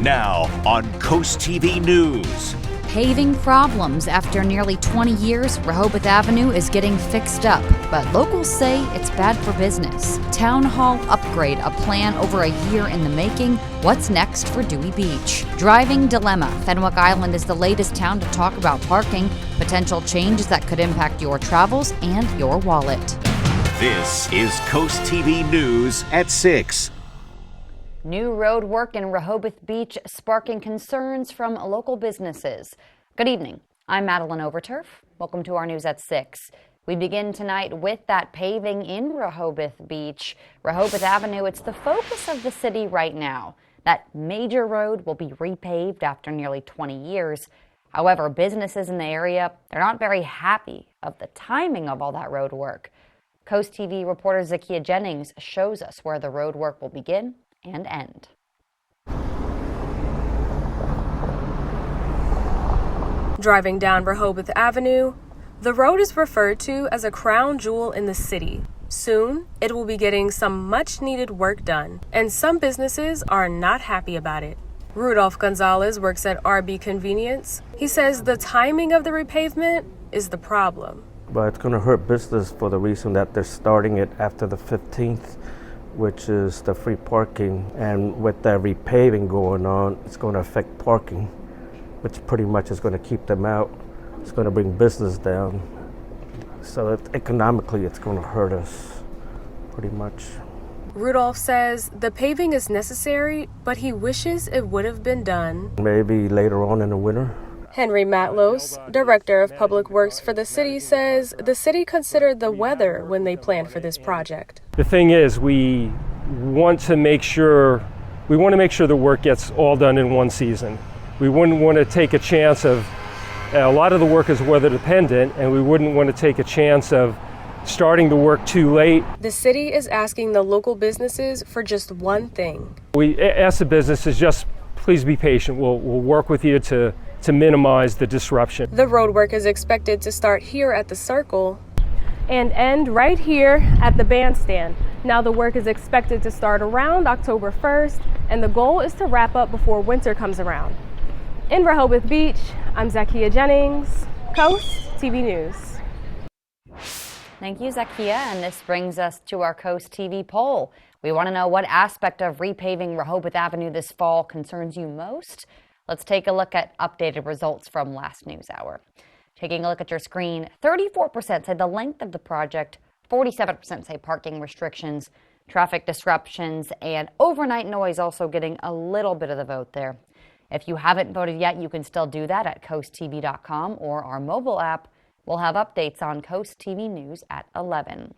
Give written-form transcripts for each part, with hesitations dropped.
Now on CoastTV News. Paving problems. After nearly 20 years, Rehoboth Avenue is getting fixed up, but locals say it's bad for business. Town Hall upgrade, a plan over a year in the making. What's next for Dewey Beach? Driving dilemma. Fenwick Island is the latest town to talk about parking, potential changes that could impact your travels and your wallet. This is CoastTV News at 6. New road work in Rehoboth Beach sparking concerns from local businesses. Good evening. I'm Madeline Overturf. Welcome to our news at 6. We begin tonight with that paving in Rehoboth Beach. Rehoboth Avenue, it's the focus of the city right now. That major road will be repaved after nearly 20 years. However, businesses in the area, they're not very happy of the timing of all that road work. Coast TV reporter Zakia Jennings shows us where the road work will begin and end. Driving down Rehoboth Avenue, the road is referred to as a crown jewel in the city. Soon, it will be getting some much-needed work done, and some businesses are not happy about it. Rudolph Gonzalez works at RB Convenience. He says the timing of the repavement is the problem. But it's going to hurt business for the reason that they're starting it after the 15th. Which is the free parking, and with the repaving going on, it's going to affect parking, which pretty much is going to keep them out. It's going to bring business down. So economically, it's going to hurt us pretty much. Rudolph says the paving is necessary, but he wishes it would have been done. Maybe later on in the winter. Henry Matlos, director of public works for the city, says the city considered the weather when they planned for this project. The thing is, we want to make sure the work gets all done in one season. We wouldn't want to take a chance of, a lot of the work is weather dependent, and we wouldn't want to take a chance of starting the work too late. The city is asking the local businesses for just one thing. We ask the businesses, just please be patient. We'll work with you to minimize the disruption. The road work is expected to start here at the Circle and end right here at the bandstand. Now the work is expected to start around October 1st, and the goal is to wrap up before winter comes around. In Rehoboth Beach, I'm Zakia Jennings, Coast TV News. Thank you, Zakia, and this brings us to our Coast TV poll. We want to know what aspect of repaving Rehoboth Avenue this fall concerns you most. Let's take a look at updated results from last news hour. Taking a look at your screen, 34% say the length of the project, 47% say parking restrictions, traffic disruptions, and overnight noise also getting a little bit of the vote there. If you haven't voted yet, you can still do that at coasttv.com or our mobile app. We'll have updates on Coast TV News at 11.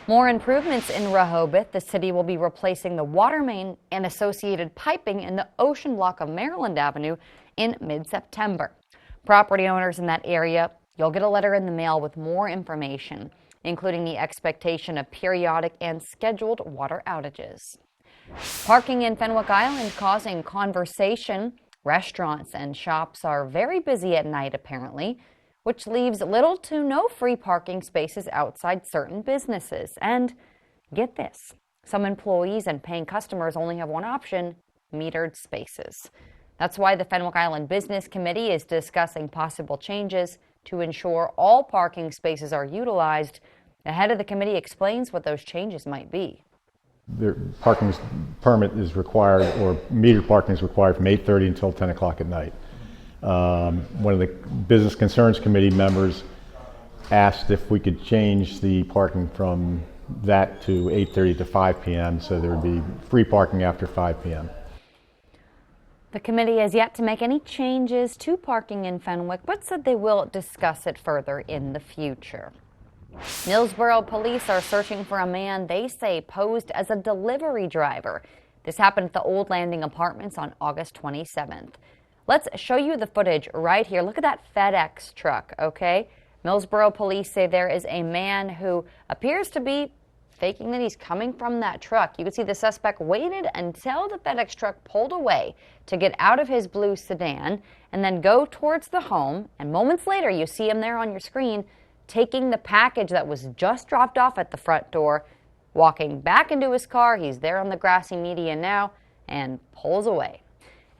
More improvements in Rehoboth. The city will be replacing the water main and associated piping in the ocean block of Maryland Avenue in mid-September. Property owners in that area, you'll get a letter in the mail with more information, including the expectation of periodic and scheduled water outages. Parking in Fenwick Island causing conversation. Restaurants and shops are very busy at night, apparently, which leaves little to no free parking spaces outside certain businesses. And get this, some employees and paying customers only have one option, metered spaces. That's why the Fenwick Island Business Committee is discussing possible changes to ensure all parking spaces are utilized. The head of the committee explains what those changes might be. The parking permit is required, or metered parking is required from 8:30 until 10 o'clock at night. One of the Business Concerns Committee members asked if we could change the parking from that to 8:30 to 5 p.m. so there would be free parking after 5 p.m. The committee has yet to make any changes to parking in Fenwick, but said they will discuss it further in the future. Millsboro Police are searching for a man they say posed as a delivery driver. This happened at the Old Landing Apartments on August 27th. Let's show you the footage right here. Look at that FedEx truck, okay? Millsboro Police say there is a man who appears to be faking that he's coming from that truck. You can see the suspect waited until the FedEx truck pulled away to get out of his blue sedan and then go towards the home. And moments later, you see him there on your screen taking the package that was just dropped off at the front door, walking back into his car. He's there on the grassy median now and pulls away.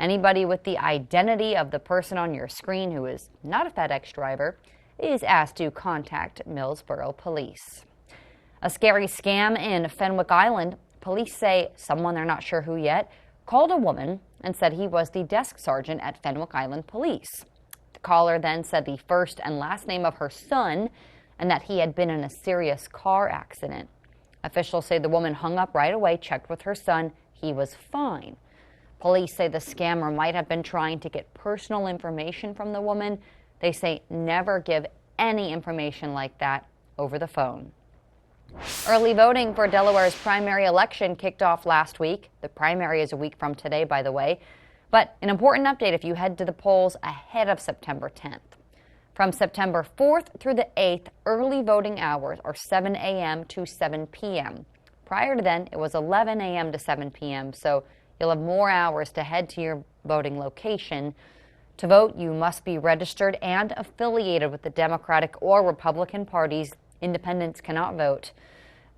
Anybody with the identity of the person on your screen who is not a FedEx driver is asked to contact Millsboro Police. A scary scam in Fenwick Island. Police say someone, they're not sure who yet, called a woman and said he was the desk sergeant at Fenwick Island Police. The caller then said the first and last name of her son and that he had been in a serious car accident. Officials say the woman hung up right away, checked with her son. He was fine. Police say the scammer might have been trying to get personal information from the woman. They say never give any information like that over the phone. Early voting for Delaware's primary election kicked off last week. The primary is a week from today, by the way. But an important update if you head to the polls ahead of September 10th. From September 4th through the 8th, early voting hours are 7 a.m. to 7 p.m. Prior to then, it was 11 a.m. to 7 p.m., so you'll have more hours to head to your voting location. To vote, you must be registered and affiliated with the Democratic or Republican parties. Independents cannot vote.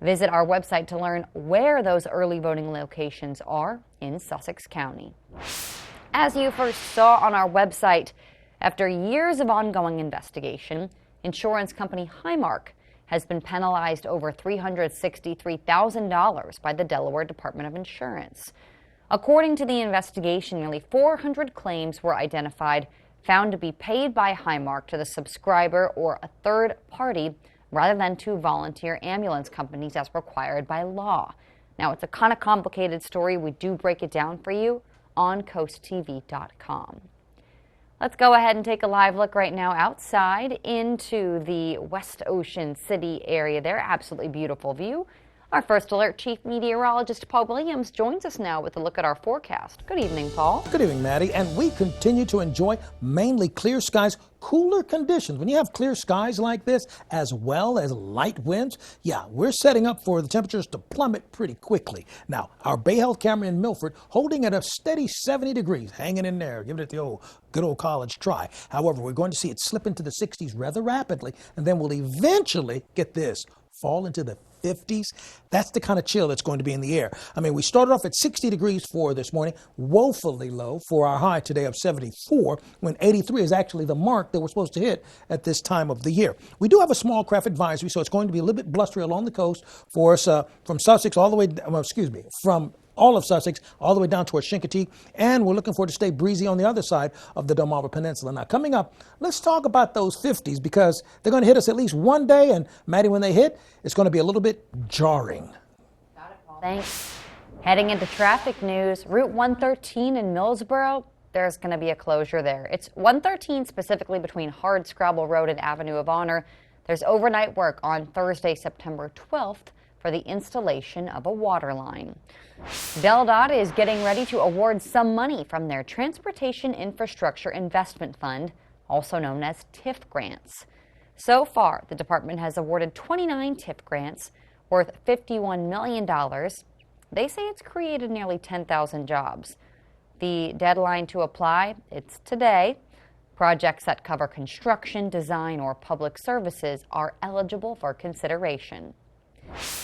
Visit our website to learn where those early voting locations are in Sussex County. As you first saw on our website, after years of ongoing investigation, insurance company Highmark has been penalized over $363,000 by the Delaware Department of Insurance. According to the investigation, nearly 400 claims were identified, found to be paid by Highmark to the subscriber or a third party rather than to volunteer ambulance companies as required by law. Now, it's a kind of complicated story. We do break it down for you on CoastTV.com. Let's go ahead and take a live look right now outside into the West Ocean City area there. Absolutely beautiful view. Our first alert chief meteorologist Paul Williams joins us now with a look at our forecast. Good evening, Paul. Good evening, Maddie. And we continue to enjoy mainly clear skies, cooler conditions. When you have clear skies like this, as well as light winds, yeah, we're setting up for the temperatures to plummet pretty quickly. Now, our Bay Health camera in Milford holding at a steady 70 degrees, hanging in there, giving it the good old college try. However, we're going to see it slip into the 60s rather rapidly, and then we'll eventually, get this, fall into the 50s. That's the kind of chill that's going to be in the air. I mean, we started off at 60 degrees for this morning, woefully low for our high today of 74, when 83 is actually the mark that we're supposed to hit at this time of the year. We do have a small craft advisory, so it's going to be a little bit blustery along the coast for us from Sussex all the way, from all of Sussex, all the way down towards Chincoteague, and we're looking for it to stay breezy on the other side of the Delmarva Peninsula. Now, coming up, let's talk about those 50s because they're going to hit us at least one day, and Maddie, when they hit, it's going to be a little bit jarring. Got it, Paul. Thanks. Heading into traffic news, Route 113 in Millsboro, there's going to be a closure there. It's 113 specifically between Hardscrabble Road and Avenue of Honor. There's overnight work on Thursday, September 12th for the installation of a water line. DelDOT is getting ready to award some money from their Transportation Infrastructure Investment Fund, also known as TIF grants. So far, the department has awarded 29 TIF grants worth $51 million. They say it's created nearly 10,000 jobs. The deadline to apply, it's today. Projects that cover construction, design, or public services are eligible for consideration.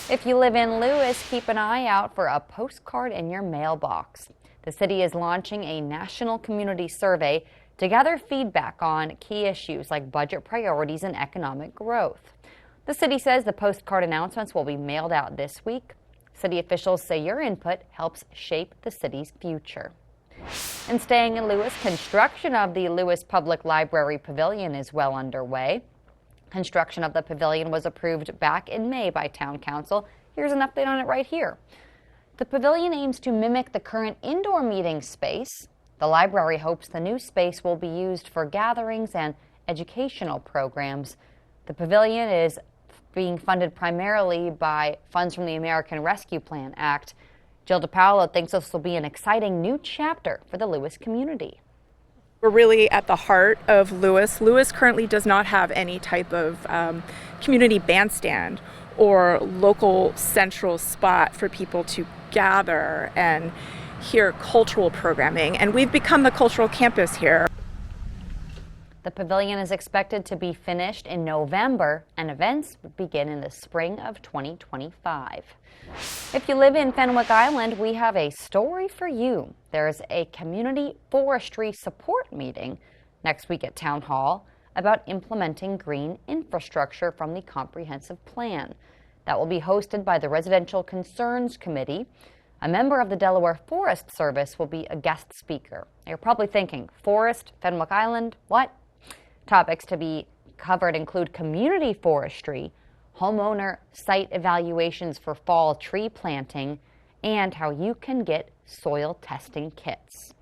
If you live in Lewis, keep an eye out for a postcard in your mailbox. The city is launching a national community survey to gather feedback on key issues like budget priorities and economic growth. The city says the postcard announcements will be mailed out this week. City officials say your input helps shape the city's future. And staying in Lewis, construction of the Lewis Public Library Pavilion is well underway. Construction of the pavilion was approved back in May by Town Council. Here's an update on it right here. The pavilion aims to mimic the current indoor meeting space. The library hopes the new space will be used for gatherings and educational programs. The pavilion is being funded primarily by funds from the American Rescue Plan Act. Jill DiPaolo thinks this will be an exciting new chapter for the Lewis community. We're really at the heart of Lewis. Lewis currently does not have any type of community bandstand or local central spot for people to gather and hear cultural programming, and we've become the cultural campus here. The pavilion is expected to be finished in November, and events begin in the spring of 2025. If you live in Fenwick Island, we have a story for you. There's a community forestry support meeting next week at Town Hall about implementing green infrastructure from the comprehensive plan. That will be hosted by the Residential Concerns Committee. A member of the Delaware Forest Service will be a guest speaker. You're probably thinking, forest, Fenwick Island, what? Topics to be covered include community forestry, homeowner site evaluations for fall tree planting, and how you can get soil testing kits.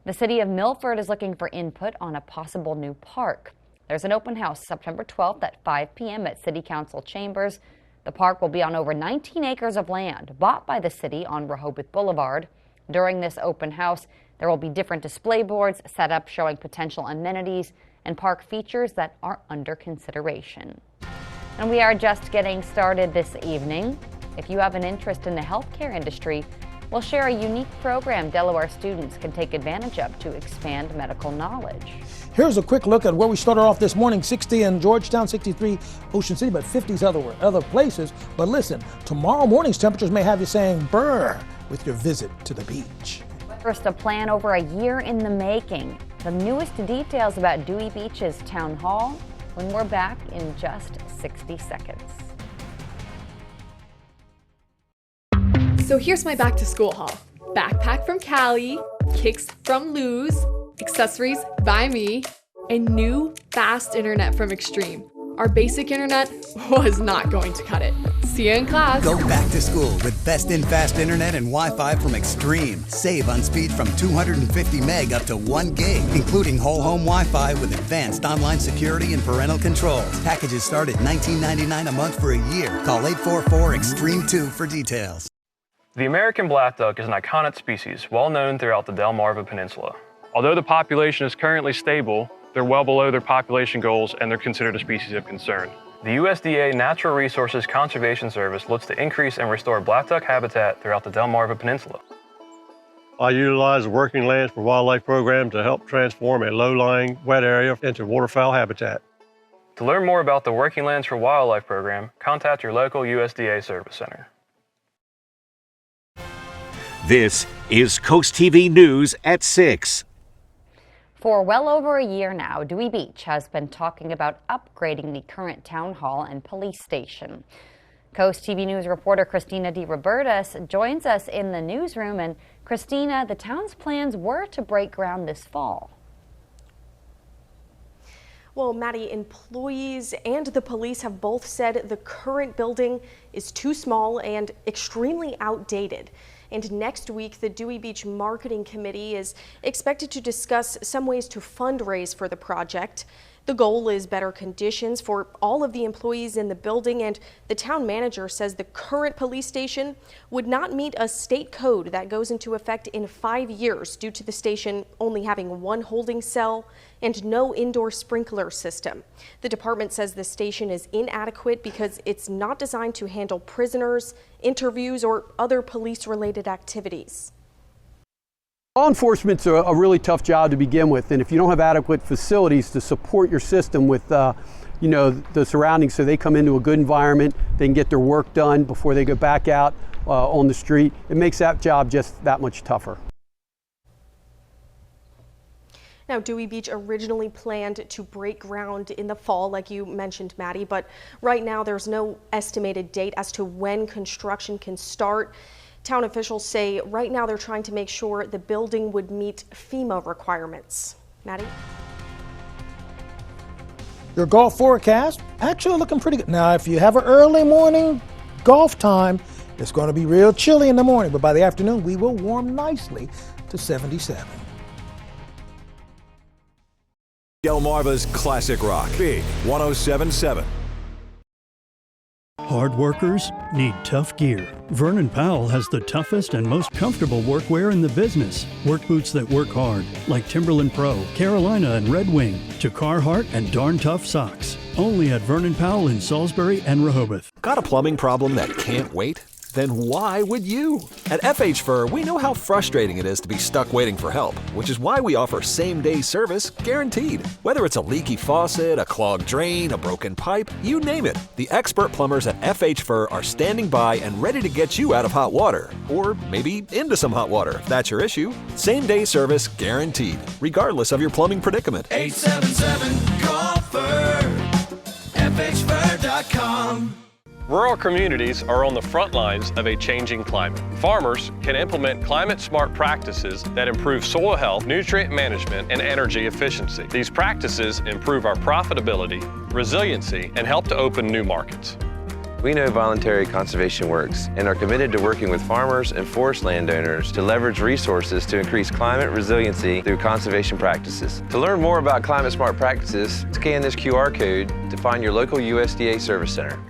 The city of Milford is looking for input on a possible new park. There's an open house September 12th at 5 p.m. at City Council Chambers. The park will be on over 19 acres of land bought by the city on Rehoboth Boulevard. During this open house, there will be different display boards set up showing potential amenities and park features that are under consideration. And we are just getting started this evening. If you have an interest in the healthcare industry, we'll share a unique program Delaware students can take advantage of to expand medical knowledge. Here's a quick look at where we started off this morning. 60 in Georgetown, 63 Ocean City, but 50s other places. But listen, tomorrow morning's temperatures may have you saying brr with your visit to the beach. First, a plan over a year in the making. The newest details about Dewey Beach's Town Hall when we're back in just 60 seconds. So here's my back to school haul. Backpack from Cali, kicks from Luz, accessories by me, and new fast internet from Extreme. Our basic internet was not going to cut it. See you in class. Go back to school with best in fast internet and Wi-Fi from Extreme. Save on speed from 250 meg up to 1 gig, including whole home Wi-Fi with advanced online security and parental controls. Packages start at $19.99 a month for a year. Call 844-EXTREME2 for details. The American black duck is an iconic species, well known throughout the Delmarva Peninsula. Although the population is currently stable, they're well below their population goals and they're considered a species of concern. The USDA Natural Resources Conservation Service looks to increase and restore black duck habitat throughout the Delmarva Peninsula. I utilize the Working Lands for Wildlife program to help transform a low-lying wet area into waterfowl habitat. To learn more about the Working Lands for Wildlife program, contact your local USDA Service Center. This is Coast TV News at 6. For well over a year now, Dewey Beach has been talking about upgrading the current town hall and police station. Coast TV News reporter Christina DiRobertis joins us in the newsroom. And Christina, the town's plans were to break ground this fall. Well, Maddie, employees and the police have both said the current building is too small and extremely outdated. And next week, the Dewey Beach Marketing Committee is expected to discuss some ways to fundraise for the project. The goal is better conditions for all of the employees in the building, and the town manager says the current police station would not meet a state code that goes into effect in 5 years due to the station only having one holding cell and no indoor sprinkler system. The department says the station is inadequate because it's not designed to handle prisoners, interviews, or other police-related activities. Law enforcement's a really tough job to begin with, and if you don't have adequate facilities to support your system with the surroundings so they come into a good environment, they can get their work done before they go back out on the street, it makes that job just that much tougher. Now, Dewey Beach originally planned to break ground in the fall, like you mentioned, Maddie, but right now there's no estimated date as to when construction can start. Town officials say right now they're trying to make sure the building would meet FEMA requirements. Maddie? Your golf forecast actually looking pretty good. Now, if you have an early morning golf time, it's going to be real chilly in the morning, but by the afternoon, we will warm nicely to 77. Delmarva's Classic Rock, Big 107.7. Hard workers need tough gear. Vernon Powell has the toughest and most comfortable workwear in the business. Work boots that work hard, like Timberland Pro, Carolina, and Red Wing, to Carhartt and Darn Tough socks. Only at Vernon Powell in Salisbury and Rehoboth. Got a plumbing problem that can't wait? then why would you? At FH Fur, we know how frustrating it is to be stuck waiting for help, which is why we offer same-day service guaranteed. Whether it's a leaky faucet, a clogged drain, a broken pipe, you name it, the expert plumbers at FH Fur are standing by and ready to get you out of hot water, or maybe into some hot water if that's your issue. Same-day service guaranteed, regardless of your plumbing predicament. 877-CALL-FUR, FHFur.com. Rural communities are on the front lines of a changing climate. Farmers can implement climate-smart practices that improve soil health, nutrient management, and energy efficiency. These practices improve our profitability, resiliency, and help to open new markets. We know voluntary conservation works and are committed to working with farmers and forest landowners to leverage resources to increase climate resiliency through conservation practices. To learn more about climate-smart practices, scan this QR code to find your local USDA service center.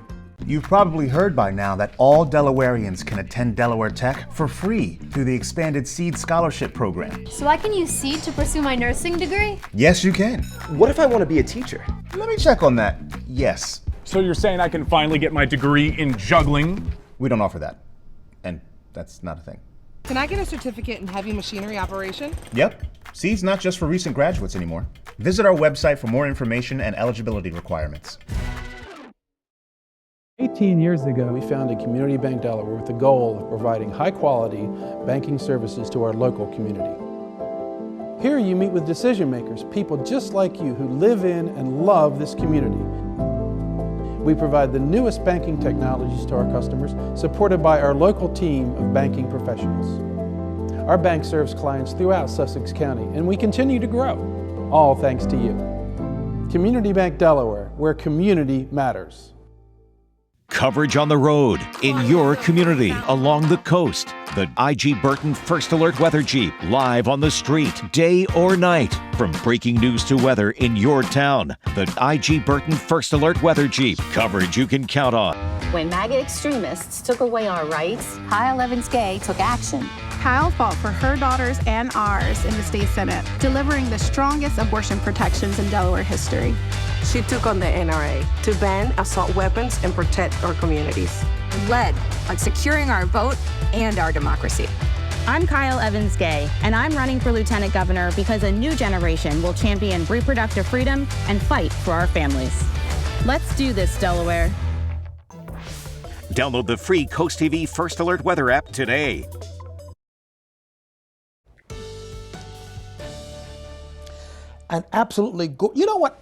You've probably heard by now that all Delawareans can attend Delaware Tech for free through the expanded SEED scholarship program. So I can use SEED to pursue my nursing degree? Yes, you can. What if I want to be a teacher? Let me check on that. Yes. So you're saying I can finally get my degree in juggling? We don't offer that. And that's not a thing. Can I get a certificate in heavy machinery operation? Yep. SEED's not just for recent graduates anymore. Visit our website for more information and eligibility requirements. 18 years ago, we founded Community Bank Delaware with the goal of providing high-quality banking services to our local community. Here you meet with decision makers, people just like you who live in and love this community. We provide the newest banking technologies to our customers, supported by our local team of banking professionals. Our bank serves clients throughout Sussex County, and we continue to grow, all thanks to you. Community Bank Delaware, where community matters. Coverage on the road, in your community, along the coast. The IG Burton First Alert Weather Jeep, live on the street, day or night. From breaking news to weather in your town. The IG Burton First Alert Weather Jeep, coverage you can count on. When MAGA extremists took away our rights, Kyle Evans-Gay took action. Kyle fought for her daughters and ours in the state Senate, delivering the strongest abortion protections in Delaware history. She took on the NRA to ban assault weapons and protect our communities. Led on securing our vote and our democracy. I'm Kyle Evans-Gay, and I'm running for Lieutenant Governor because a new generation will champion reproductive freedom and fight for our families. Let's do this, Delaware. Download the free CoastTV First Alert Weather app today. And absolutely, you know what?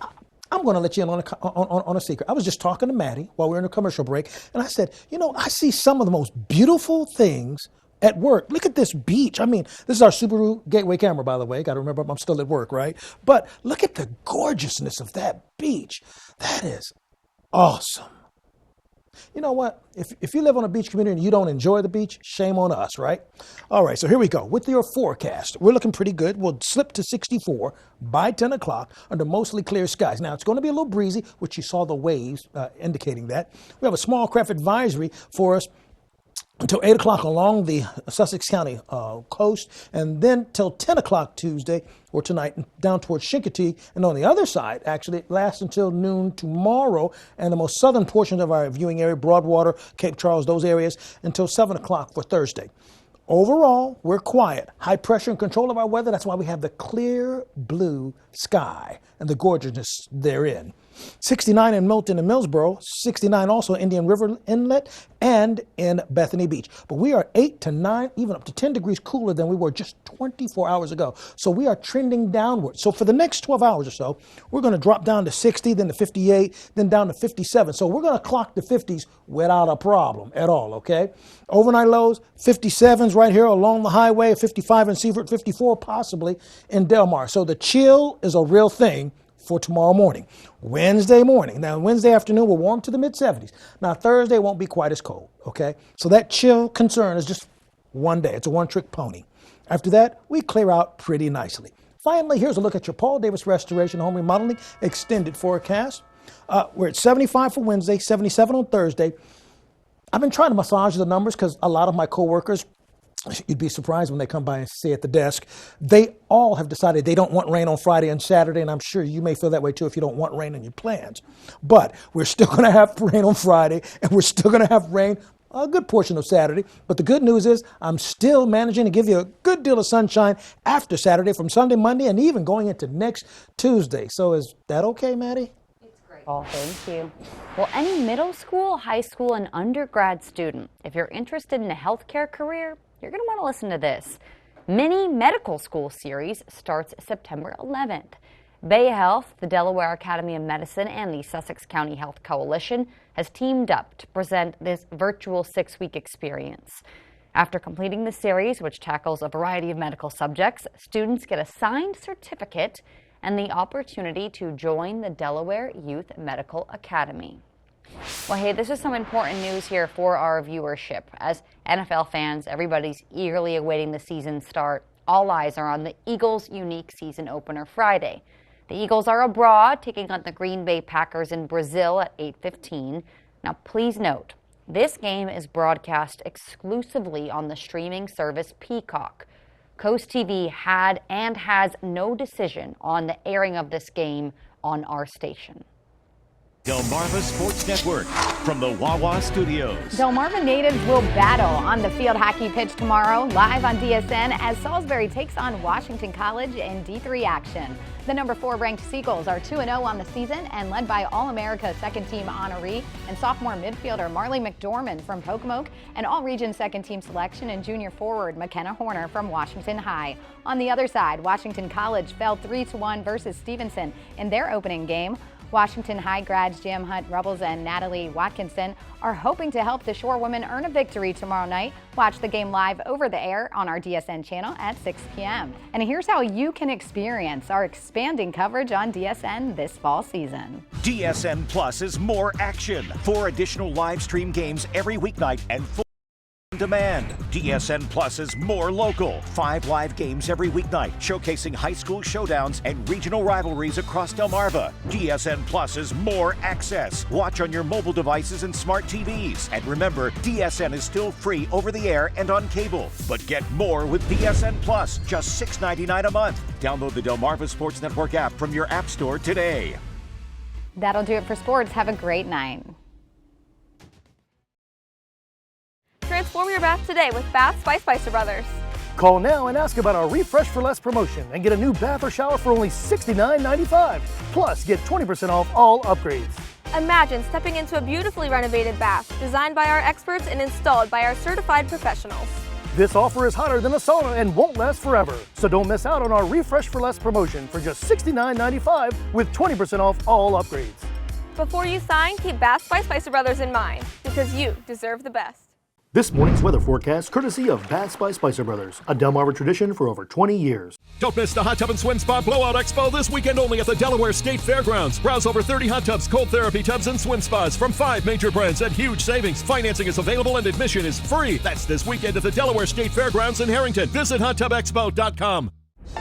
I'm going to let you in on a secret. I was just talking to Maddie while we were in a commercial break, and I said, you know, I see some of the most beautiful things at work. Look at this beach. I mean, this is our Subaru Gateway camera, by the way. Got to remember I'm still at work, right? But look at the gorgeousness of that beach. That is awesome. You know what? If you live on a beach community and you don't enjoy the beach, shame on us, right? All right, so here we go. With your forecast, we're looking pretty good. We'll slip to 64 by 10 o'clock under mostly clear skies. Now, it's going to be a little breezy, which you saw the waves indicating that. We have a small craft advisory for us until 8 o'clock along the Sussex County coast, and then till 10 o'clock Tuesday or tonight down towards Chincoteague. And on the other side, actually, it lasts until noon tomorrow, and the most southern portion of our viewing area, Broadwater, Cape Charles, those areas, until 7 o'clock for Thursday. Overall, we're quiet. High pressure and control of our weather. That's why we have the clear blue sky and the gorgeousness therein. 69 in Milton and Millsboro, 69 also in Indian River Inlet and in Bethany Beach. But we are 8 to 9, even up to 10 degrees cooler than we were just 24 hours ago. So we are trending downward. So for the next 12 hours or so, we're going to drop down to 60, then to 58, then down to 57. So we're going to clock the 50s without a problem at all, okay? Overnight lows, 57s right here along the highway, 55 in Seaford, 54 possibly in Del Mar. So the chill is a real thing for tomorrow morning. Wednesday morning. Now, Wednesday afternoon will warm to the mid-70s. Now, Thursday won't be quite as cold, okay? So that chill concern is just one day. It's a one-trick pony. After that, we clear out pretty nicely. Finally, here's a look at your Paul Davis Restoration Home Remodeling extended forecast. We're at 75 for Wednesday, 77 on Thursday. I've been trying to massage the numbers because a lot of my coworkers, you'd be surprised when they come by and say at the desk, they all have decided they don't want rain on Friday and Saturday, and I'm sure you may feel that way too if you don't want rain in your plans. But we're still going to have rain on Friday, and we're still going to have rain a good portion of Saturday. But the good news is I'm still managing to give you a good deal of sunshine after Saturday, from Sunday, Monday, and even going into next Tuesday. So is that okay, Maddie? Oh, thank you. Well, any middle school, high school, and undergrad student, if you're interested in a healthcare career, you're going to want to listen to this. Mini Medical School series starts September 11th. Bay Health, the Delaware Academy of Medicine, and the Sussex County Health Coalition has teamed up to present this virtual 6-week experience. After completing the series, which tackles a variety of medical subjects, students get a signed certificate and the opportunity to join the Delaware Youth Medical Academy. Well, hey, this is some important news here for our viewership. As NFL fans, everybody's eagerly awaiting the season start. All eyes are on the Eagles' unique season opener Friday. The Eagles are abroad, taking on the Green Bay Packers in Brazil at 8:15. Now, please note, this game is broadcast exclusively on the streaming service Peacock. CoastTV had and has no decision on the airing of this game on our station. Delmarva Sports Network from the Wawa Studios. Delmarva natives will battle on the field hockey pitch tomorrow, live on DSN, as Salisbury takes on Washington College in D3 action. The number 4 ranked Seagulls are 2-0 on the season and led by All-America second-team honoree and sophomore midfielder Marley McDormand from Pocomoke, and All-Region second-team selection and junior forward McKenna Horner from Washington High. On the other side, Washington College fell 3-1 versus Stevenson in their opening game. Washington High grads Jam Hunt Rubbles and Natalie Watkinson are hoping to help the Shore women earn a victory tomorrow night. Watch the game live over the air on our DSN channel at 6 p.m. And here's how you can experience our expanding coverage on DSN this fall season. DSN Plus is more action. 4 additional live stream games every weeknight and 4 on demand. DSN Plus is more local. 5 live games every weeknight, showcasing high school showdowns and regional rivalries across Delmarva. DSN Plus is more access. Watch on your mobile devices and smart TVs. And remember, DSN is still free over the air and on cable. But get more with DSN Plus, just $6.99 a month. Download the Delmarva Sports Network app from your app store today. That'll do it for sports. Have a great night. Transform your bath today with Baths by Spicer Brothers. Call now and ask about our Refresh for Less promotion and get a new bath or shower for only $69.95. Plus, get 20% off all upgrades. Imagine stepping into a beautifully renovated bath designed by our experts and installed by our certified professionals. This offer is hotter than a sauna and won't last forever. So don't miss out on our Refresh for Less promotion for just $69.95 with 20% off all upgrades. Before you sign, keep Baths by Spicer Brothers in mind, because you deserve the best. This morning's weather forecast courtesy of Baths by Spicer Brothers, a Delmarva tradition for over 20 years. Don't miss the Hot Tub and Swim Spa Blowout Expo this weekend only at the Delaware State Fairgrounds. Browse over 30 hot tubs, cold therapy tubs, and swim spas from 5 major brands at huge savings. Financing is available and admission is free. That's this weekend at the Delaware State Fairgrounds in Harrington. Visit hottubexpo.com.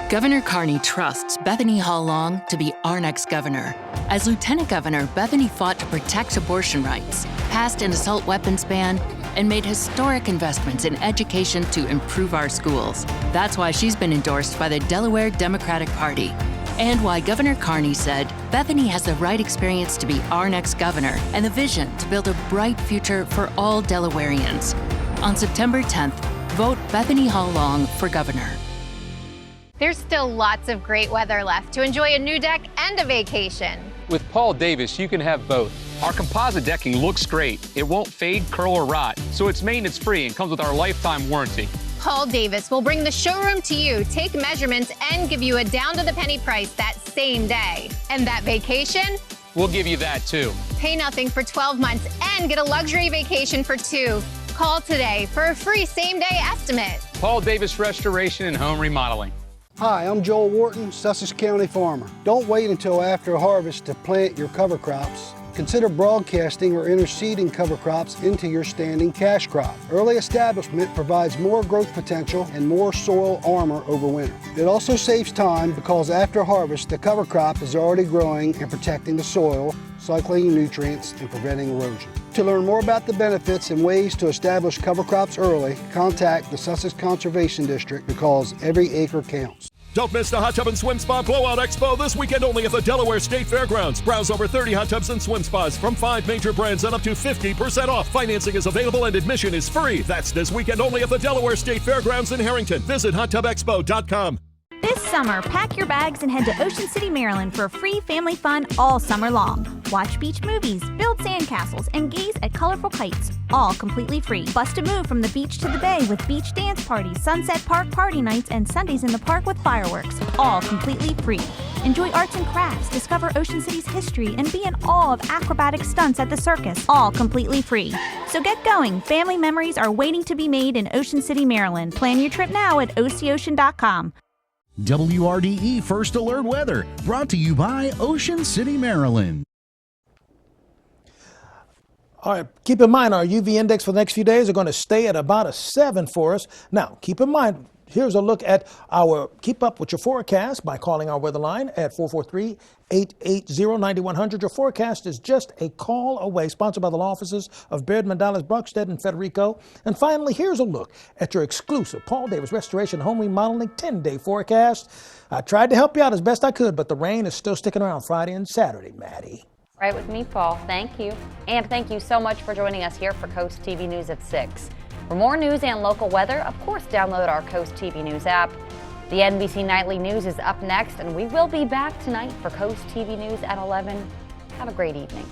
Governor Carney trusts Bethany Hall Long to be our next governor. As Lieutenant Governor, Bethany fought to protect abortion rights, passed an assault weapons ban, and made historic investments in education to improve our schools. That's why she's been endorsed by the Delaware Democratic Party. And why Governor Carney said Bethany has the right experience to be our next governor and the vision to build a bright future for all Delawareans. On September 10th, vote Bethany Hall Long for governor. There's still lots of great weather left to enjoy a new deck and a vacation. With Paul Davis, you can have both. Our composite decking looks great. It won't fade, curl, or rot, so it's maintenance-free and comes with our lifetime warranty. Paul Davis will bring the showroom to you, take measurements, and give you a down-to-the-penny price that same day. And that vacation? We'll give you that, too. Pay nothing for 12 months and get a luxury vacation for 2. Call today for a free same-day estimate. Paul Davis Restoration and Home Remodeling. Hi, I'm Joel Wharton, Sussex County farmer. Don't wait until after harvest to plant your cover crops. Consider broadcasting or interseeding cover crops into your standing cash crop. Early establishment provides more growth potential and more soil armor over winter. It also saves time because after harvest, the cover crop is already growing and protecting the soil, cycling nutrients, and preventing erosion. To learn more about the benefits and ways to establish cover crops early, contact the Sussex Conservation District because every acre counts. Don't miss the Hot Tub and Swim Spa Blowout Expo this weekend only at the Delaware State Fairgrounds. Browse over 30 hot tubs and swim spas from 5 major brands and up to 50% off. Financing is available and admission is free. That's this weekend only at the Delaware State Fairgrounds in Harrington. Visit hottubexpo.com. This summer, pack your bags and head to Ocean City, Maryland for free family fun all summer long. Watch beach movies, build sandcastles, and gaze at colorful kites, all completely free. Bust a move from the beach to the bay with beach dance parties, Sunset Park party nights, and Sundays in the park with fireworks, all completely free. Enjoy arts and crafts, discover Ocean City's history, and be in awe of acrobatic stunts at the circus, all completely free. So get going. Family memories are waiting to be made in Ocean City, Maryland. Plan your trip now at OCOcean.com. WRDE First Alert Weather, brought to you by Ocean City, Maryland. All right, keep in mind our UV index for the next few days are going to stay at about a 7 for us. Now, keep in mind, here's a look at our Keep Up with Your Forecast by calling our weather line at 443-880-9100. Your forecast is just a call away, sponsored by the law offices of Baird, Mandalas, Brockstead, and Federico. And finally, here's a look at your exclusive Paul Davis Restoration Home Remodeling 10-day forecast. I tried to help you out as best I could, but the rain is still sticking around Friday and Saturday, Maddie. Right with me, Paul. Thank you. And thank you so much for joining us here for Coast TV News at 6. For more news and local weather, of course, download our Coast TV News app. The NBC Nightly News is up next, and we will be back tonight for Coast TV News at 11. Have a great evening.